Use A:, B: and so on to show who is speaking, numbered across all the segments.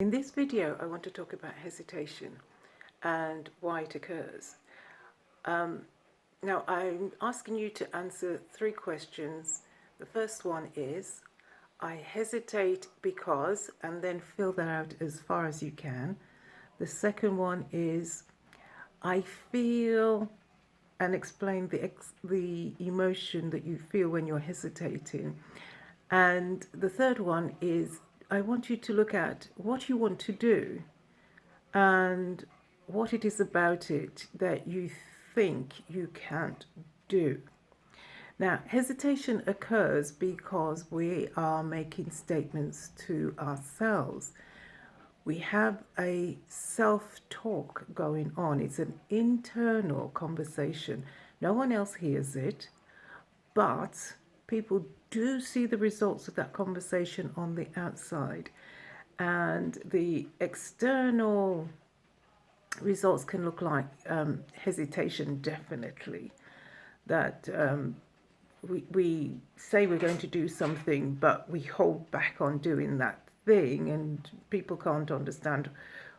A: In this video, I want to talk about hesitation and why it occurs. Now, I'm asking you to answer 3 questions. The first one is, I hesitate because, and then fill that out as far as you can. The second one is, I feel, and explain the emotion that you feel when you're hesitating. And the third one is, I want you to look at what you want to do and what it is about it that you think you can't do. Now, hesitation occurs because we are making statements to ourselves. We have a self-talk going on. It's an internal conversation. No one else hears it, but people do see the results of that conversation on the outside. And the external results can look like hesitation, definitely. That we say we're going to do something, but we hold back on doing that thing, and people can't understand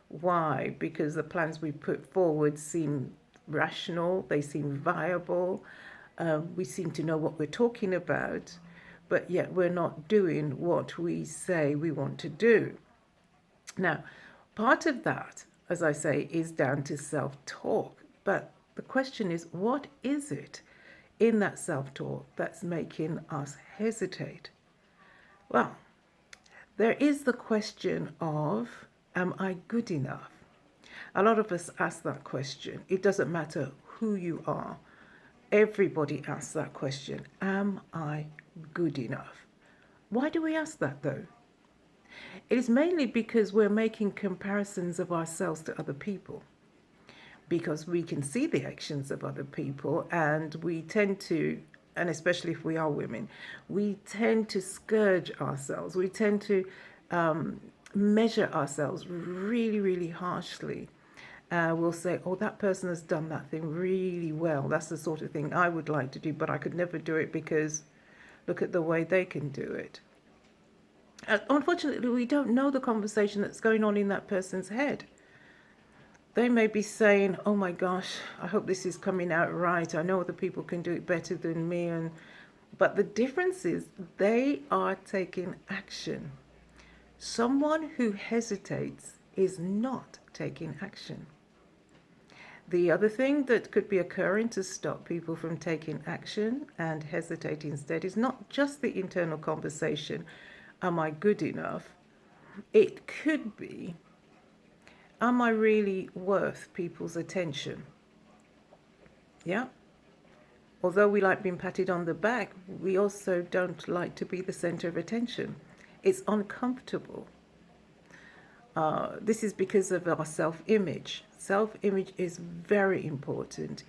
A: why, because the plans we put forward seem rational, they seem viable, we seem to know what we're talking about, but yet we're not doing what we say we want to do. Now, part of that, as I say, is down to self-talk, but the question is, what is it in that self-talk that's making us hesitate? Well, there is the question of, am I good enough? A lot of us ask that question. It doesn't matter who you are. Everybody asks that question. Am I good enough? Why do we ask that though? It is mainly because we're making comparisons of ourselves to other people. Because we can see the actions of other people, and we tend to, and especially if we are women, we tend to scourge ourselves. We tend to measure ourselves really, really harshly. We'll say, oh, that person has done that thing really well. That's the sort of thing I would like to do, but I could never do it because look at the way they can do it. Unfortunately, we don't know the conversation that's going on in that person's head. They may be saying, oh my gosh, I hope this is coming out right. I know other people can do it better than me. But the difference is they are taking action. Someone who hesitates is not taking action. The other thing that could be occurring to stop people from taking action and hesitate instead is not just the internal conversation, am I good enough? It could be, am I really worth people's attention? Yeah. Although we like being patted on the back, we also don't like to be the center of attention. It's uncomfortable. This is because of our self-image. Self-image is very important.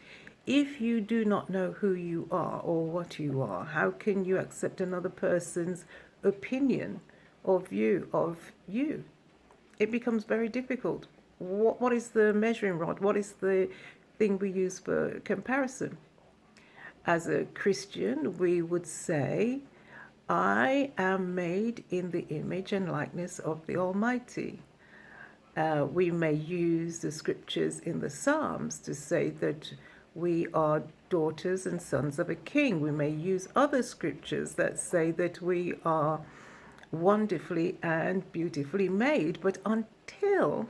A: If you do not know who you are or what you are, how can you accept another person's opinion or view of you? It becomes very difficult. What is the measuring rod? What is the thing we use for comparison? As a Christian, we would say, I am made in the image and likeness of the Almighty. We may use the scriptures in the Psalms to say that we are daughters and sons of a king. We may use other scriptures that say that we are wonderfully and beautifully made, but until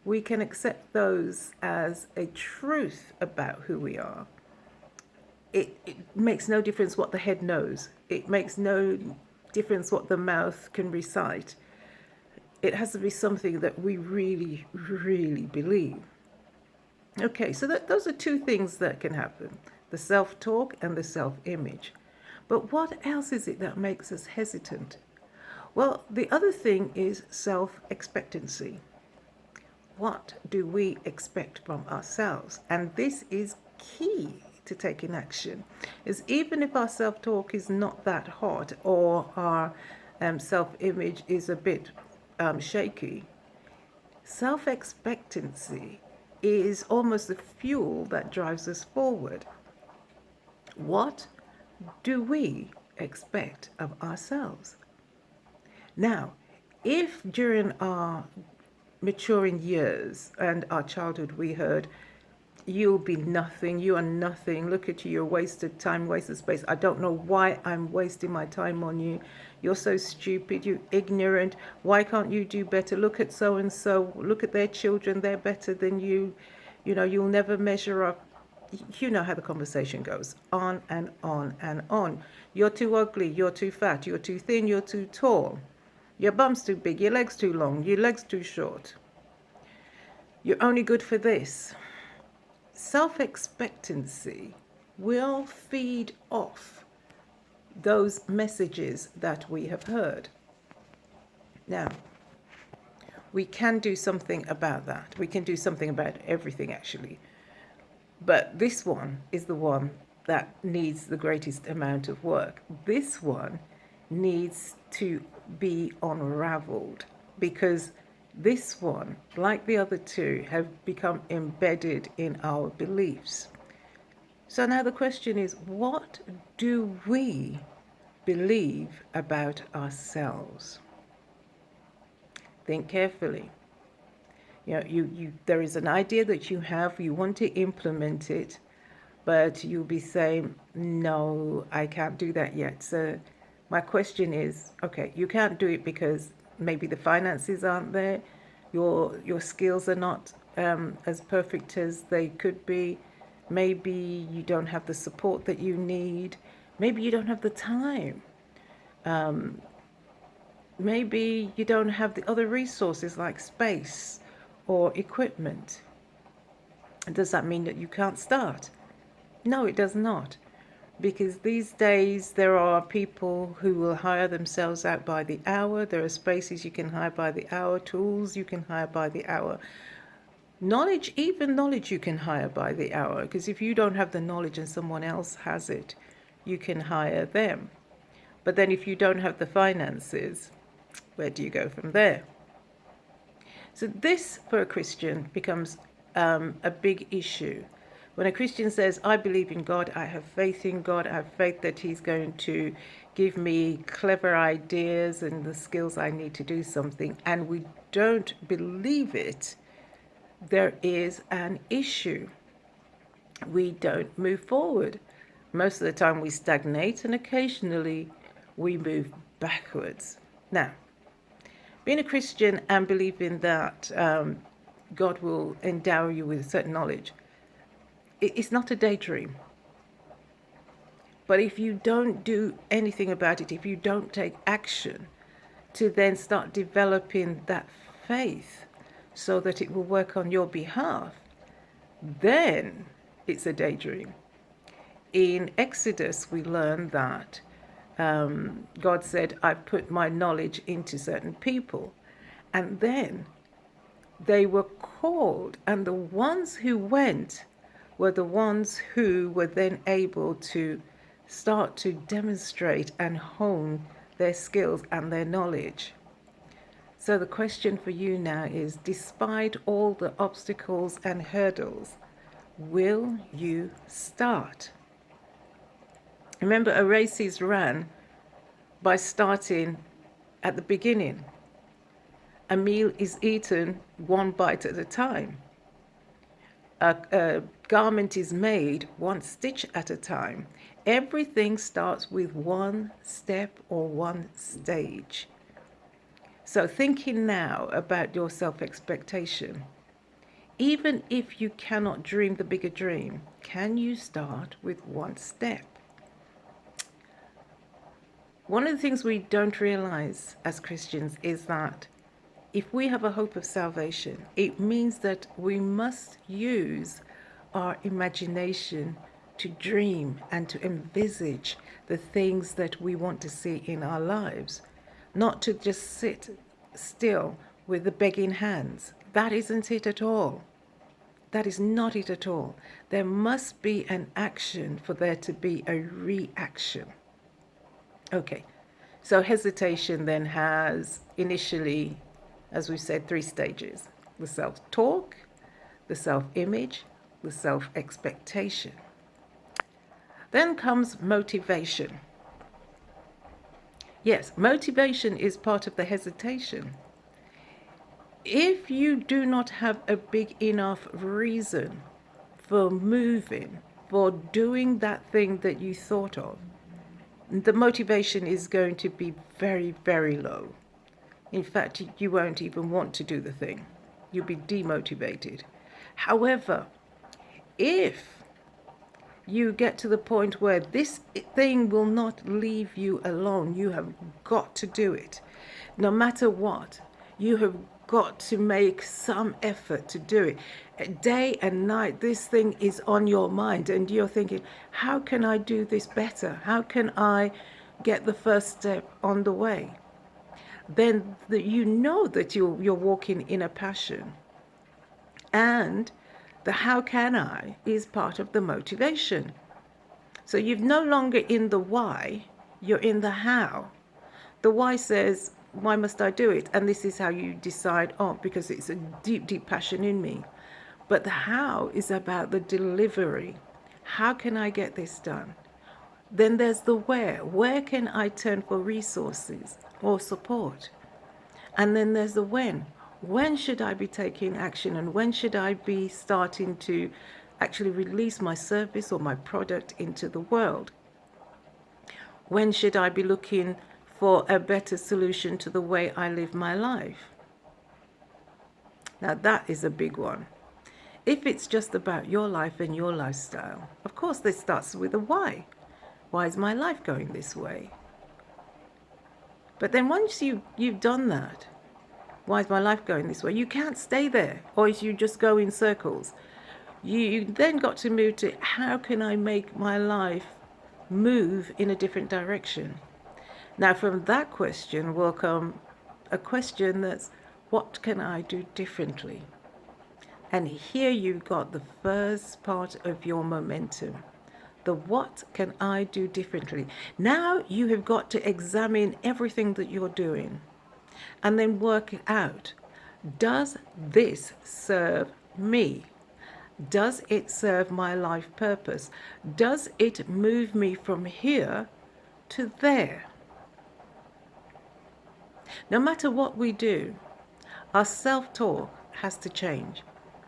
A: we can accept those as a truth about who we are, it makes no difference what the head knows. It makes no difference what the mouth can recite. It has to be something that we really, really believe. Okay, so those are 2 things that can happen, the self-talk and the self-image. But what else is it that makes us hesitant? Well, the other thing is self-expectancy. What do we expect from ourselves? And this is key to taking action, is even if our self-talk is not that hot or our self-image is a bit shaky, self-expectancy is almost the fuel that drives us forward. What do we expect of ourselves? Now, If during our maturing years and our childhood we heard, you'll be nothing, you are nothing, look at you, you're wasted time, wasted space, I don't know why I'm wasting my time on you, you're so stupid, you're ignorant, why can't you do better, look at so and so, look at their children, they're better than you, you know, you'll never measure up. You know how the conversation goes, on and on and on. You're too ugly, you're too fat, you're too thin, you're too tall, your bum's too big, your leg's too long, your leg's too short, you're only good for this. Self-expectancy will feed off those messages that we have heard. Now, we can do something about that. We can do something about everything, actually. But this one is the one that needs the greatest amount of work. This one needs to be unraveled, because this one, like the other two, have become embedded in our beliefs. So now the question is, what do we believe about ourselves? Think carefully. You know, there is an idea that you have, you want to implement it, but you'll be saying, no, I can't do that yet. So my question is, okay, you can't do it because maybe the finances aren't there, your skills are not as perfect as they could be, maybe you don't have the support that you need, maybe you don't have the time, maybe you don't have the other resources like space or equipment. Does that mean that you can't start? No, it does not. Because these days there are people who will hire themselves out by the hour. There are spaces you can hire by the hour, tools you can hire by the hour. Knowledge, even knowledge you can hire by the hour, because if you don't have the knowledge and someone else has it, you can hire them. But then if you don't have the finances, where do you go from there? So this, for a Christian, becomes a big issue. When a Christian says, I believe in God, I have faith in God, I have faith that He's going to give me clever ideas and the skills I need to do something, and we don't believe it, there is an issue. We don't move forward. Most of the time we stagnate, and occasionally we move backwards. Now, being a Christian and believing that God will endow you with certain knowledge, it's not a daydream. But if you don't do anything about it, if you don't take action to then start developing that faith so that it will work on your behalf, then it's a daydream. In Exodus, we learn that God said, I've put my knowledge into certain people. And then they were called, and the ones who went were the ones who were then able to start to demonstrate and hone their skills and their knowledge. So the question for you now is, despite all the obstacles and hurdles, will you start? Remember, a race is ran by starting at the beginning. A meal is eaten one bite at a time. A garment is made one stitch at a time. Everything starts with one step or one stage. So thinking now about your self-expectation, even if you cannot dream the bigger dream, can you start with one step? One of the things we don't realize as Christians is that if we have a hope of salvation, it means that we must use our imagination to dream and to envisage the things that we want to see in our lives, not to just sit still with the begging hands. That isn't it at all. That is not it at all. There must be an action for there to be a reaction. Okay, so hesitation then has initially, as we said, 3 stages: the self-talk, the self-image, the self-expectation. Then comes motivation. Yes, motivation is part of the hesitation. If you do not have a big enough reason for moving, for doing that thing that you thought of, the motivation is going to be very, very low. In fact, you won't even want to do the thing. You'll be demotivated. However, if you get to the point where this thing will not leave you alone, you have got to do it. No matter what, you have got to make some effort to do it. Day and night, this thing is on your mind, and you're thinking, how can I do this better? How can I get the first step on the way? Then you know that you're walking in a passion. And the how can I is part of the motivation. So you're no longer in the why, you're in the how. The why says, why must I do it? And this is how you decide, oh, because it's a deep, deep passion in me. But the how is about the delivery. How can I get this done? Then there's the where. Where can I turn for resources or support? And then there's the when. When should I be taking action, and when should I be starting to actually release my service or my product into the world? When should I be looking for a better solution to the way I live my life? Now that is a big one. If it's just about your life and your lifestyle, of course this starts with a why. Why is my life going this way? But then once you've done that, why is my life going this way? You can't stay there, or you just go in circles. You then got to move to, how can I make my life move in a different direction? Now from that question will come a question that's, what can I do differently? And here you've got the first part of your momentum. The what can I do differently? Now you have got to examine everything that you're doing and then work it out. Does this serve me? Does it serve my life purpose? Does it move me from here to there? No matter what we do, our self-talk has to change.